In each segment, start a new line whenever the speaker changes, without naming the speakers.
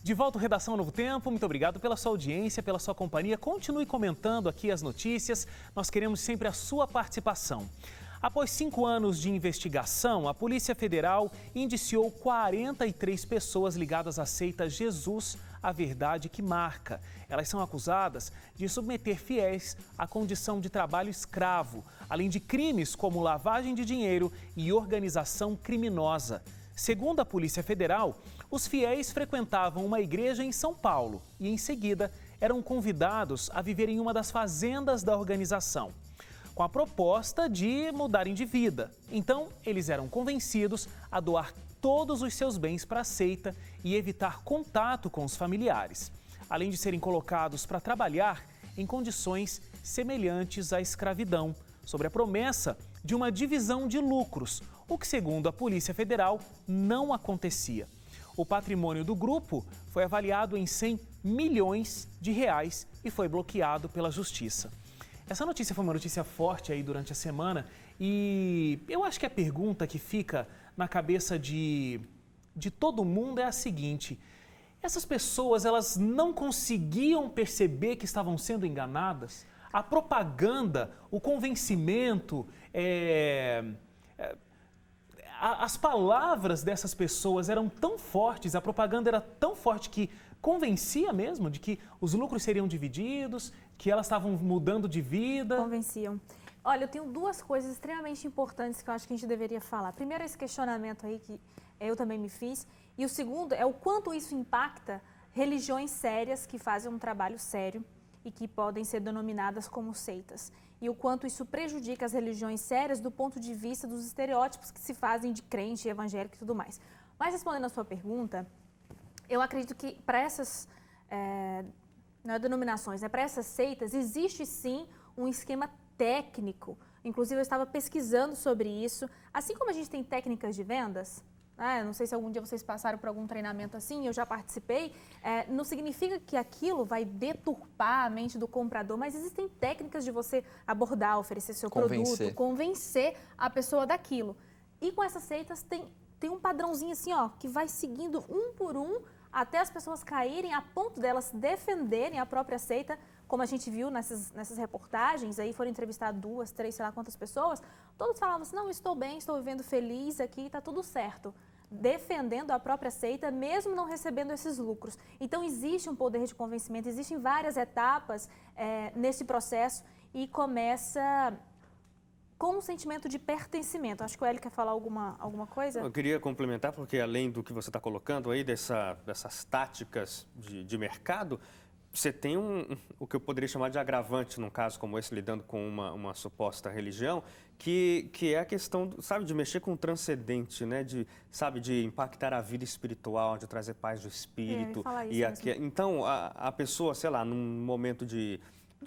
De volta ao Redação Novo Tempo, muito obrigado pela sua audiência, pela sua companhia. Continue comentando aqui as notícias, nós queremos sempre a sua participação. Após 5 anos de investigação, a Polícia Federal indiciou 43 pessoas ligadas à seita Jesus, a Verdade que Marca. Elas são acusadas de submeter fiéis à condição de trabalho escravo, além de crimes como lavagem de dinheiro e organização criminosa. Segundo a Polícia Federal, os fiéis frequentavam uma igreja em São Paulo e, em seguida, eram convidados a viver em uma das fazendas da organização, com a proposta de mudarem de vida. Então, eles eram convencidos a doar todos os seus bens para a seita e evitar contato com os familiares, além de serem colocados para trabalhar em condições semelhantes à escravidão, sobre a promessa de uma divisão de lucros, o que, segundo a Polícia Federal, não acontecia. O patrimônio do grupo foi avaliado em 100 milhões de reais e foi bloqueado pela Justiça. Essa notícia foi uma notícia forte aí durante a semana e eu acho que a pergunta que fica na cabeça de todo mundo é a seguinte: essas pessoas, elas não conseguiam perceber que estavam sendo enganadas? A propaganda, o convencimento, as palavras dessas pessoas eram tão fortes, a propaganda era tão forte que convencia mesmo de que os lucros seriam divididos, que elas estavam mudando de vida?
Convenciam. Olha, eu tenho 2 coisas extremamente importantes que eu acho que a gente deveria falar. Primeiro, esse questionamento aí que eu também me fiz. E o segundo é o quanto isso impacta religiões sérias que fazem um trabalho sério e que podem ser denominadas como seitas. E o quanto isso prejudica as religiões sérias do ponto de vista dos estereótipos que se fazem de crente, evangélico e tudo mais. Mas respondendo a sua pergunta, eu acredito que para essas denominações, para essas seitas, existe sim um esquema técnico. Inclusive, eu estava pesquisando sobre isso. Assim como a gente tem técnicas de vendas, não sei se algum dia vocês passaram por algum treinamento assim, eu já participei, não significa que aquilo vai deturpar a mente do comprador, mas existem técnicas de você abordar, oferecer seu produto, convencer a pessoa daquilo. E com essas seitas tem um padrãozinho assim, que vai seguindo um por um até as pessoas caírem a ponto delas defenderem a própria seita, como a gente viu nessas reportagens, aí foram entrevistadas 2, 3, sei lá quantas pessoas, todos falavam assim, não, estou bem, estou vivendo feliz aqui, está tudo certo, defendendo a própria seita, mesmo não recebendo esses lucros. Então, existe um poder de convencimento, existem várias etapas nesse processo e começa com um sentimento de pertencimento. Acho que o Hélio quer falar alguma coisa?
Eu queria complementar, porque além do que você está colocando aí, dessas táticas de mercado, você tem o que eu poderia chamar de agravante, num caso como esse, lidando com uma suposta religião, que é a questão, de mexer com o transcendente, né? De impactar a vida espiritual, de trazer paz do espírito. Então, a pessoa, sei lá, num momento de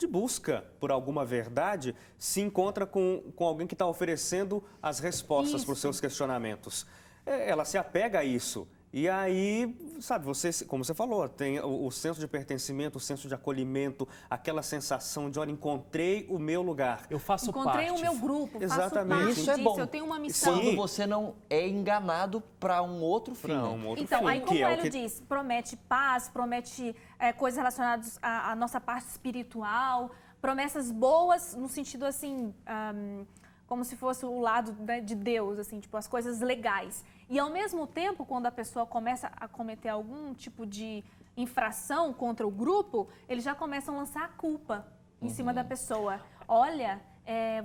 busca por alguma verdade, se encontra com alguém que está oferecendo as respostas para os seus questionamentos. Ela se apega a isso. E aí, você, como você falou, tem o senso de pertencimento, o senso de acolhimento, aquela sensação de, olha, encontrei o meu lugar.
Eu faço parte.
Encontrei o meu grupo,
exatamente.
Faço parte
isso é bom.
disso, eu tenho uma missão.
Quando você não é enganado para um outro fim.
Então, aí como o Hélio diz, promete paz, promete coisas relacionadas à nossa parte espiritual, promessas boas no sentido assim, como se fosse o lado de Deus, assim, tipo, as coisas legais. E ao mesmo tempo, quando a pessoa começa a cometer algum tipo de infração contra o grupo, eles já começam a lançar a culpa em cima da pessoa. Olha,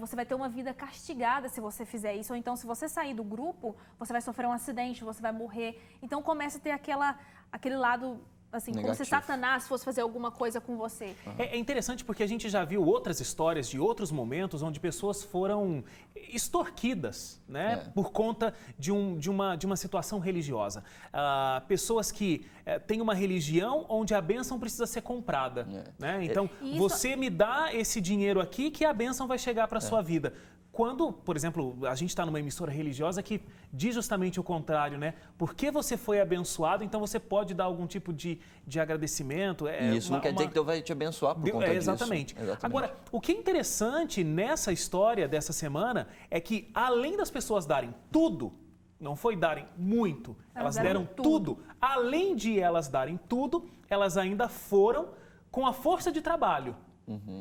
você vai ter uma vida castigada se você fizer isso, ou então se você sair do grupo, você vai sofrer um acidente, você vai morrer. Então começa a ter aquele lado assim, como se Satanás fosse fazer alguma coisa com você.
É interessante porque a gente já viu outras histórias de outros momentos onde pessoas foram extorquidas, né, por conta de uma situação religiosa. Pessoas que têm uma religião onde a bênção precisa ser comprada. Né? Então, você me dá esse dinheiro aqui que a bênção vai chegar para a sua vida. Quando, por exemplo, a gente está numa emissora religiosa que diz justamente o contrário, né? Porque você foi abençoado, então você pode dar algum tipo de agradecimento.
Isso não quer dizer que Deus vai te abençoar por conta disso.
Exatamente. Agora, o que é interessante nessa história dessa semana é que, além das pessoas darem tudo, não foi darem muito, elas deram
tudo.
tudo. Além de elas darem tudo, elas ainda foram com a força de trabalho.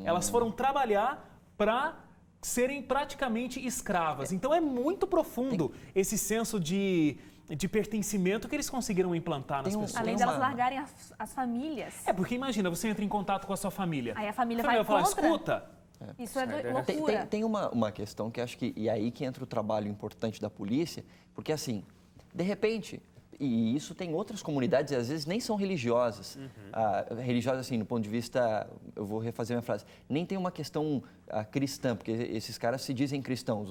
Elas foram trabalhar para serem praticamente escravas. Então é muito profundo esse senso de pertencimento que eles conseguiram implantar nas pessoas.
Além delas largarem as famílias.
Porque imagina, você entra em contato com a sua família.
Aí a família vai
falar,
contra.
escuta.
Isso é loucura.
Tem uma questão que acho que, e aí que entra o trabalho importante da polícia, porque assim, de repente, e isso tem outras comunidades, e às vezes nem são religiosas, religiosas assim, no ponto de vista, eu vou refazer minha frase, nem tem uma questão cristã, porque esses caras se dizem cristãos,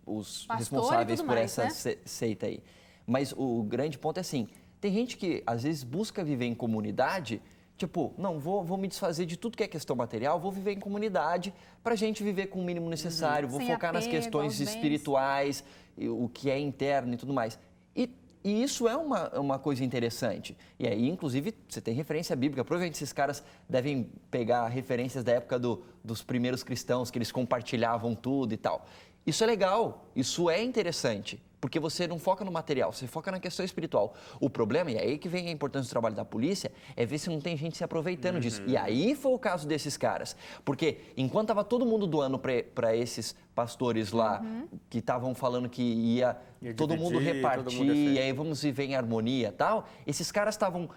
os responsáveis por
mais,
essa seita aí. Mas o grande ponto é assim, tem gente que às vezes busca viver em comunidade. Tipo, não, vou me desfazer de tudo que é questão material, vou viver em comunidade para a gente viver com o mínimo necessário, vou
Sem
focar nas
apego
questões
aos bens.
espirituais, o que é interno e tudo mais. E isso é uma coisa interessante. E aí, inclusive, você tem referência bíblica. Provavelmente esses caras devem pegar referências da época dos primeiros cristãos, que eles compartilhavam tudo e tal. Isso é legal, isso é interessante. Porque você não foca no material, você foca na questão espiritual. O problema, e aí que vem a importância do trabalho da polícia, é ver se não tem gente se aproveitando disso. E aí foi o caso desses caras. Porque enquanto estava todo mundo doando para esses pastores lá, que estavam falando que ia todo mundo repartir, e aí vamos viver em harmonia e tal, esses caras estavam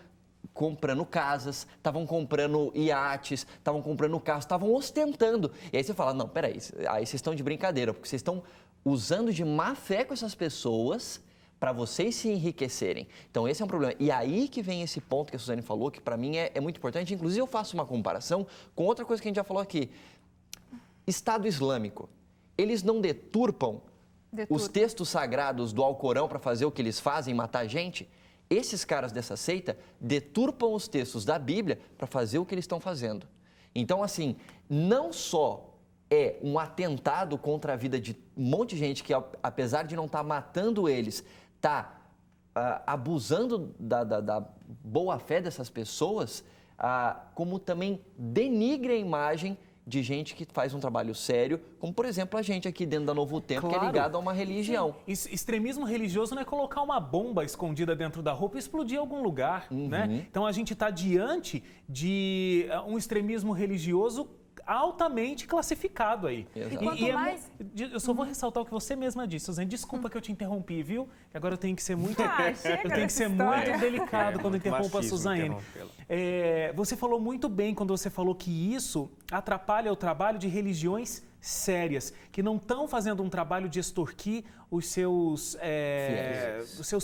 comprando casas, estavam comprando iates, estavam comprando carros, estavam ostentando. E aí você fala, não, peraí, aí vocês estão de brincadeira, porque vocês estão usando de má fé com essas pessoas para vocês se enriquecerem. Então, esse é um problema. E aí que vem esse ponto que a Suzane falou, que para mim é muito importante. Inclusive, eu faço uma comparação com outra coisa que a gente já falou aqui. Estado Islâmico. Eles não deturpam os textos sagrados do Alcorão para fazer o que eles fazem, matar gente. Esses caras dessa seita deturpam os textos da Bíblia para fazer o que eles estão fazendo. Então, assim, não só é um atentado contra a vida de um monte de gente que, apesar de não estar matando eles, está abusando da boa-fé dessas pessoas, como também denigre a imagem de gente que faz um trabalho sério, como, por exemplo, a gente aqui dentro da Novo Tempo, que é ligado a uma religião.
Extremismo religioso não é colocar uma bomba escondida dentro da roupa e explodir em algum lugar, né? Então, a gente está diante de um extremismo religioso altamente classificado aí.
E quanto mais...
Eu só vou ressaltar o que você mesma disse, Suzane. Desculpa que eu te interrompi, viu? Que agora eu tenho que ser muito, eu tenho que ser muito delicado quando interrompo a Suzane. Você falou muito bem quando você falou que isso atrapalha o trabalho de religiões sérias, que não estão fazendo um trabalho de extorquir os seus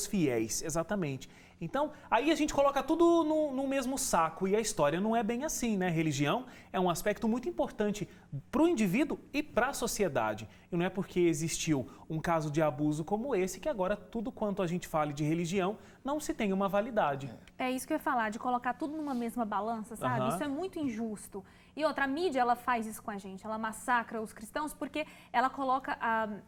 fiéis, exatamente. Então, aí a gente coloca tudo no mesmo saco e a história não é bem assim, né? Religião é um aspecto muito importante para o indivíduo e para a sociedade. E não é porque existiu um caso de abuso como esse que agora tudo quanto a gente fale de religião não se tem uma validade.
É isso que eu ia falar, de colocar tudo numa mesma balança, sabe? Isso é muito injusto. E outra, a mídia, ela faz isso com a gente, ela massacra os cristãos porque ela coloca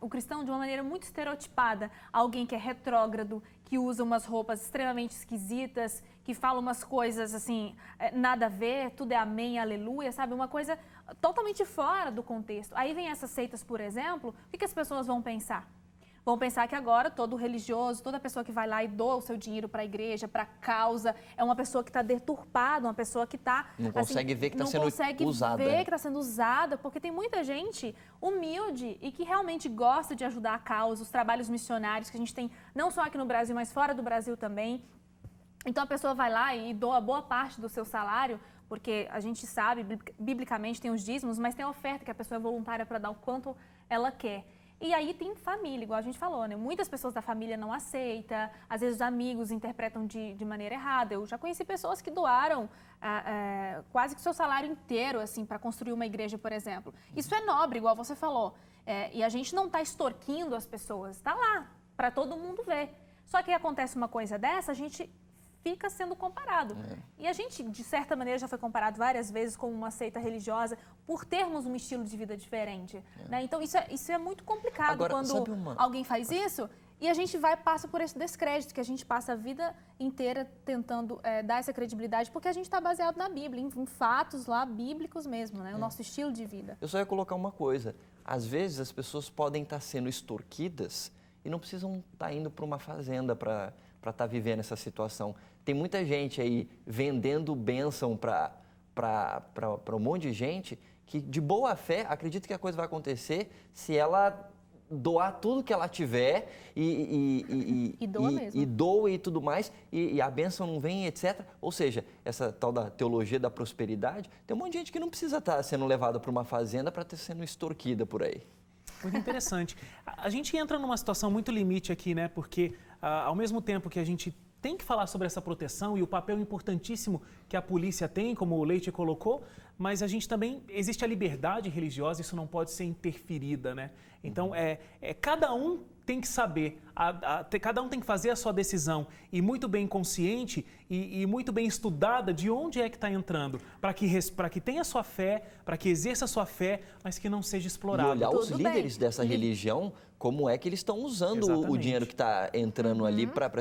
o cristão de uma maneira muito estereotipada. Alguém que é retrógrado, que usa umas roupas extremamente esquisitas, que fala umas coisas assim, nada a ver, tudo é amém, aleluia, sabe? Uma coisa totalmente fora do contexto. Aí vem essas seitas, por exemplo, o que as pessoas vão pensar? Vão pensar que agora todo religioso, toda pessoa que vai lá e doa o seu dinheiro para a igreja, para a causa, é uma pessoa que está deturpada, uma pessoa que está...
Não consegue ver que está sendo usada.
Não consegue ver que está sendo usada, porque tem muita gente humilde e que realmente gosta de ajudar a causa, os trabalhos missionários que a gente tem, não só aqui no Brasil, mas fora do Brasil também. Então a pessoa vai lá e doa boa parte do seu salário, porque a gente sabe, biblicamente tem os dízimos, mas tem a oferta que a pessoa é voluntária para dar o quanto ela quer. E aí tem família, igual a gente falou, né? Muitas pessoas da família não aceitam, às vezes os amigos interpretam de maneira errada. Eu já conheci pessoas que doaram quase que o seu salário inteiro, assim, para construir uma igreja, por exemplo. Isso é nobre, igual você falou. E a gente não está extorquindo as pessoas, está lá, para todo mundo ver. Só que acontece uma coisa dessa, a gente fica sendo comparado. E a gente, de certa maneira, já foi comparado várias vezes com uma seita religiosa por termos um estilo de vida diferente. Né? Então, isso é muito complicado. Agora, quando alguém faz isso e a gente passa por esse descrédito, que a gente passa a vida inteira tentando dar essa credibilidade, porque a gente está baseado na Bíblia, em fatos lá bíblicos mesmo, né? O nosso estilo de vida.
Eu só ia colocar uma coisa. Às vezes, as pessoas podem estar sendo extorquidas e não precisam estar indo para uma fazenda para estar vivendo essa situação. Tem muita gente aí vendendo bênção para um monte de gente que, de boa fé, acredita que a coisa vai acontecer se ela doar tudo que ela tiver
E doa mesmo.
e doa e tudo mais, e a bênção não vem, etc. Ou seja, essa tal da teologia da prosperidade, tem um monte de gente que não precisa estar sendo levada para uma fazenda para estar sendo extorquida por aí.
Muito interessante. A gente entra numa situação muito limite aqui, né? Porque ao mesmo tempo que a gente tem que falar sobre essa proteção e o papel importantíssimo que a polícia tem, como o Leite colocou, mas a gente também, existe a liberdade religiosa, isso não pode ser interferida, né? Então, cada um tem que saber, cada um tem que fazer a sua decisão e muito bem consciente e muito bem estudada de onde é que está entrando, para que tenha sua fé, para que exerça a sua fé, mas que não seja explorado.
E olhar os
Tudo
líderes
bem.
dessa religião, como é que eles estão usando o
Exatamente.
dinheiro que está entrando ali para...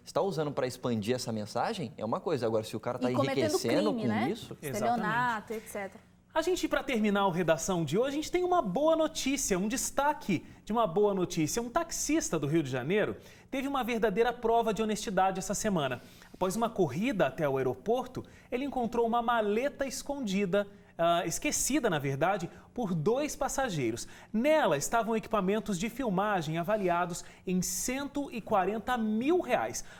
Está usando para expandir essa mensagem? É uma coisa. Agora, se o cara está
E cometendo
enriquecendo
crime,
com
né?
isso...
Estelionato, etc.
A gente, para terminar o Redação de hoje, a gente tem uma boa notícia, um destaque de uma boa notícia. Um taxista do Rio de Janeiro teve uma verdadeira prova de honestidade essa semana. Após uma corrida até o aeroporto, ele encontrou uma maleta esquecida, na verdade, por 2 passageiros. Nela estavam equipamentos de filmagem avaliados em R$140 mil.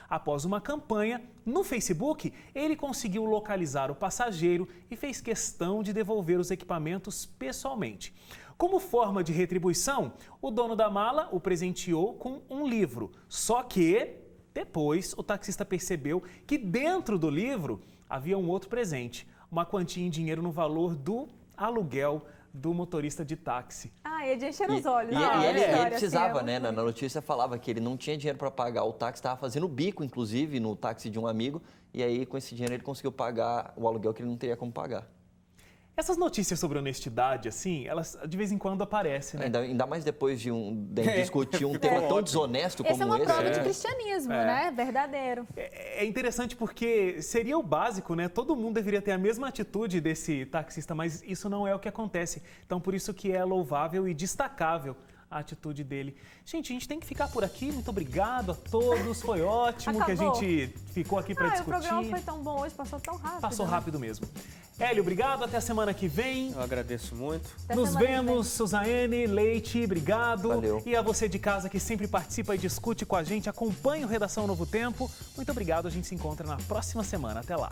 Após uma campanha no Facebook, ele conseguiu localizar o passageiro e fez questão de devolver os equipamentos pessoalmente. Como forma de retribuição, o dono da mala o presenteou com um livro. Só que depois o taxista percebeu que dentro do livro havia um outro presente, uma quantia em dinheiro no valor do aluguel do motorista de táxi.
É de encher os olhos.
E ele
História,
precisava,
assim,
né? Na notícia falava que ele não tinha dinheiro para pagar o táxi, estava fazendo bico, inclusive, no táxi de um amigo, e aí com esse dinheiro ele conseguiu pagar o aluguel que ele não teria como pagar.
Essas notícias sobre honestidade, assim, elas de vez em quando aparecem, né?
Ainda mais depois de discutir um tema tão desonesto como
Essa é uma prova de
né?
cristianismo, né? Verdadeiro.
É interessante porque seria o básico, né? Todo mundo deveria ter a mesma atitude desse taxista, mas isso não é o que acontece. Então, por isso que é louvável e destacável a atitude dele. Gente, a gente tem que ficar por aqui. Muito obrigado a todos. Foi ótimo que a
Acabou.
gente ficou aqui para discutir.
O programa foi tão bom hoje, passou tão rápido.
Passou
né?
rápido mesmo. Hélio, obrigado. Até a semana que vem.
Eu agradeço muito.
Até
Nos
semana que vem.
vemos, Suzane, Leite, obrigado.
Valeu.
E a você de casa que sempre participa e discute com a gente, acompanha o Redação Novo Tempo. Muito obrigado, a gente se encontra na próxima semana. Até lá.